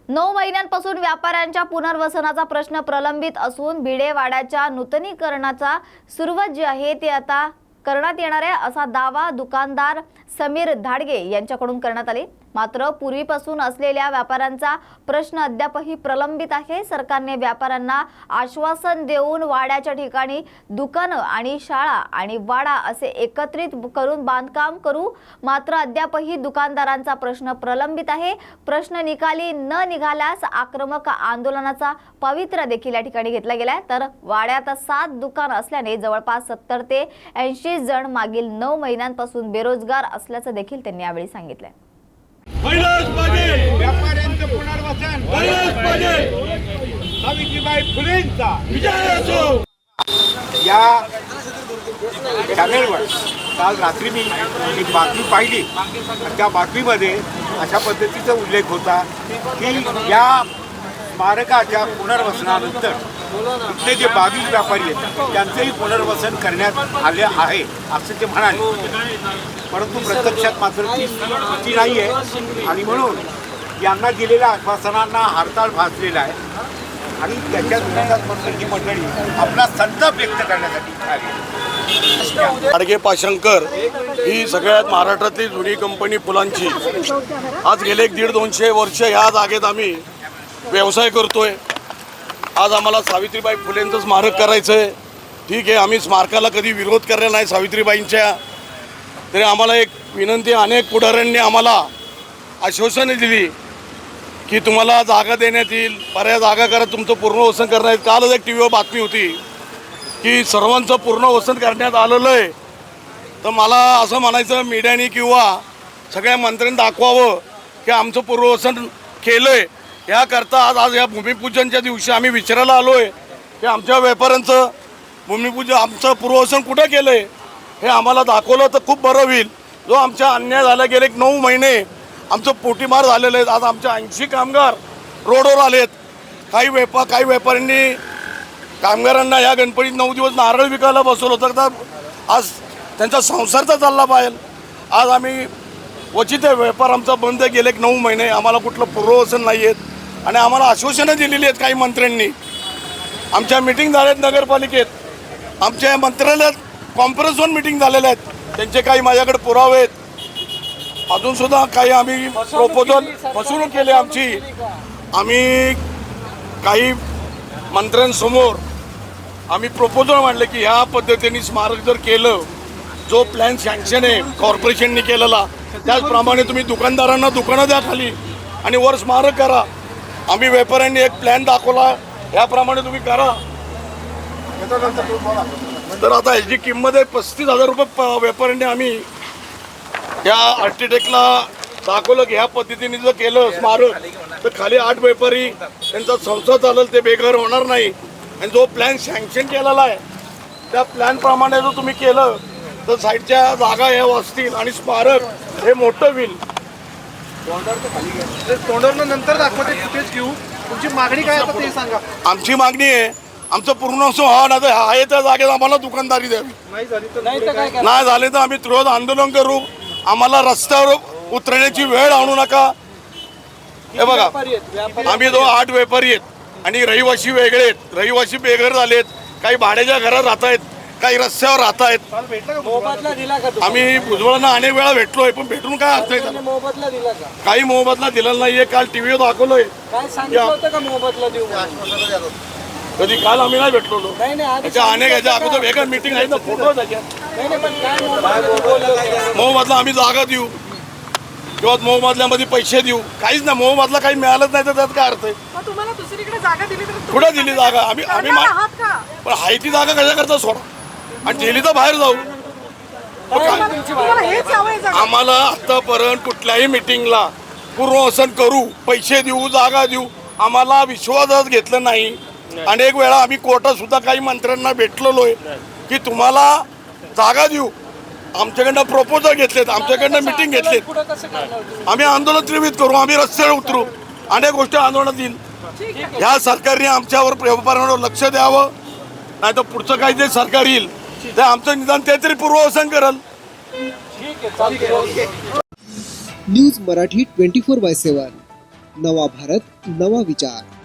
9 महिन्यांपासून व्यापाऱ्यांच्या पुनर्वसनाचा प्रश्न प्रलंबित असून भिडेवाड्याच्या नूतनीकरणाचा सुरुवात जी आहे ती आता करण्यात येणार आहे असा दावा दुकानदार समीर धाडगे यांच्याकडून करण्यात आले। मात्र पूर्वीपासून असलेल्या व्यापाऱ्यांचा प्रश्न अद्यापही प्रलंबित आहे। सरकारने व्यापाऱ्यांना आश्वासन देऊन वाड्याच्या ठिकाणी दुकानं आणि शाळा आणि वाडा असे एकत्रित करून बांधकाम करू, मात्र अद्यापही दुकानदारांचा प्रश्न प्रलंबित आहे। प्रश्न निकाली न निघाल्यास आक्रमक आंदोलनाचा पवित्रा देखील या ठिकाणी घेतला गेलाय। तर वाड्यात 7 दुकान असल्याने जवळपास 70 ते 80 जण मागील 9 महिन्यांपासून बेरोजगार असल्याचं देखील त्यांनी यावेळी सांगितलंय। व्यापाऱ्यांचं पुनर्वसन सावित्रीबाई फुलेंचा विजय असो। या चॅनेलवर काल रात्री मी एक बातमी पाहिली आणि त्या बातमीमध्ये अशा पद्धतीचा उल्लेख होता की या स्मारकाच्या पुनर्वसनानंतर इथले जे 22 व्यापारी आहेत त्यांचंही पुनर्वसन करण्यात आले आहे असं ते म्हणाले, परंतु प्रत्यक्षात मात्र ती नाही आहे आणि म्हणून यांना दिलेल्या आश्वासनांना हरताळ फासलेला आहे आणि त्याच्या विरोधात म्हणून ही मंडळी आपला संताप व्यक्त करण्यासाठी आली। धाडगे पाशंकर ही सगळ्यात महाराष्ट्रातली जुनी कंपनी फुलांची आज गेले 150-200 वर्ष ह्या जागेत आम्ही व्यवसाय करतोय। आज आम्हाला सावित्रीबाई फुलेंचं स्मारक करायचं आहे। ठीक आहे, आम्ही स्मारकाला कधी विरोध केलेला नाही सावित्रीबाईंच्या, तरी आम्हाला एक विनंती, अनेक पुढाऱ्यांनी आम्हाला आश्वासने दिली की तुम्हाला जागा देण्यात येईल, पर्याय जागा करा, तुमचं पुनर्वसन करण्यात येईल। कालच एक टीव्हीवर बातमी होती की सर्वांचं पुनर्वसन करण्यात आलेलं आहे। तर मला असं म्हणायचं मीडियाने किंवा सगळ्या मंत्र्यांनी दाखवावं की आमचं पुनर्वसन केलं आहे। याकरता आज या भूमिपूजनच्या दिवशी आम्ही विचारायला आलो आहे की आमच्या व्यापाऱ्यांचं भूमिपूजन, आमचं पुनर्वसन कुठं केलं आहे हे आम्हाला दाखवलं तर खूप बरं होईल। जो आमच्या अन्याय झाला, गेले 9 महिने आमचं पोटीमार झालेलं आहे। आज आमच्या 80 कामगार रोडवर आलेत। काही व्यापाऱ्यांनी कामगारांना या गणपतीत 9 दिवस नारळ विकायला बसवलं होतं, तर आज त्यांचा संसार तर चालला पाहिजे। आज आम्ही क्वचित व्यापार आमचा बंद गेले 9 महिने, आम्हाला कुठलं पुनर्वसन नाही आहेत आणि आम्हाला आश्वासनं दिलेली आहेत काही मंत्र्यांनी। आमच्या मिटिंग झाल्यात नगरपालिकेत, आमच्या मंत्रालयात कॉन्फरन्सवर मिटिंग झालेल्या आहेत, त्यांचे काही माझ्याकडे पुरावे आहेत। अजूनसुद्धा काही आम्ही प्रपोजल फसवणूक केली आमची। आम्ही काही मंत्र्यांसमोर आम्ही प्रपोजल मांडले की ह्या पद्धतीने स्मारक जर केलं, जो प्लॅन सँक्शन आहे कॉर्पोरेशनने केलेला त्याचप्रमाणे तुम्ही दुकानदारांना दुकानं द्या खाली आणि वर स्मारक करा। आम्ही व्यापाऱ्यांनी एक प्लॅन दाखवला, याप्रमाणे तुम्ही करा। तर आता ह्याची किंमत आहे 35,000 रुपये। व्यापाऱ्यांनी आम्ही या आर्किटेक्टला दाखवलं की ह्या पद्धतीने जर केलं स्मारक तर खाली 8 व्यापारी त्यांचा संसार चालेल, ते बेघर होणार नाही। आणि जो प्लॅन सँक्शन केलेला आहे त्या प्लॅनप्रमाणे जर तुम्ही केलं तर साईडच्या जागा ह्या वाचतील आणि स्मारक हे मोठं होईल। तोंडावर नंतर दाखवते फुटेज घेऊ, तुमची मागणी काय आता ते सांगा। आमची मागणी आहे आमचं पुनर्वसन व्हावं, नाही तर आहे त्या जागेत आम्हाला दुकानदारी द्यावी। नाही झाले तर आम्ही त्रिवध आंदोलन करू। आम्हाला रस्त्यावर उतरण्याची वेळ आणू नका। हे बघा, आम्ही 8 व्यापारी आहेत आणि रहिवासी वेगळे आहेत, रहिवासी बेघर झालेत, काही भाड्याच्या घरात राहत आहेत, काही रस्त्यावर राहत आहेत। आम्ही भुजबळांना अनेक वेळा भेटलोय, पण भेटून काय अर्थ आहे? काही मोबदला दिलेला नाहीये। काल टीव्हीवर दाखवलोय, कधी काल आम्ही नाही भेटलो। त्याच्या अनेक याच्या अगोदर वेगळ्या मीटिंग आहे ना, फोटो मोबदला आम्ही जागा देऊ किंवा मोबदल्यामध्ये पैसे देऊ, काहीच नाही। मोबदला काही मिळालंच नाही तर त्यात काय अर्थ आहे? कुठं दिली जागा? आम्ही पण हाय ती जागा कशा करता सोडा आणि दिली तर बाहेर जाऊ। आम्हाला आतापर्यंत कुठल्याही मिटिंगला पुनर्वसन करू, पैसे देऊ, जागा देऊ, आम्हाला विश्वासच घेतलं नाही। अनेक वेळा आम्ही कोर्टात सुद्धा काही मंत्र्यांना भेटलेलो आहे की तुम्हाला जागा देऊ, आमच्याकडनं प्रपोजल घेतलेत, आमच्याकडनं मिटिंग घेतलेत। आम्ही आंदोलन तीव्र करू, आम्ही रस्त्यावर उतरू, अनेक गोष्टी आंदोलनात येईल। ह्या सरकारने आमच्यावर व्यापाऱ्यांवर लक्ष द्यावं, नाही तर पुढचं काही जे सरकार येईल ते आमचं निदान ते तरी पुनर्वसन करेल। न्यूज मराठी 24/7 नवा भारत नवा विचार.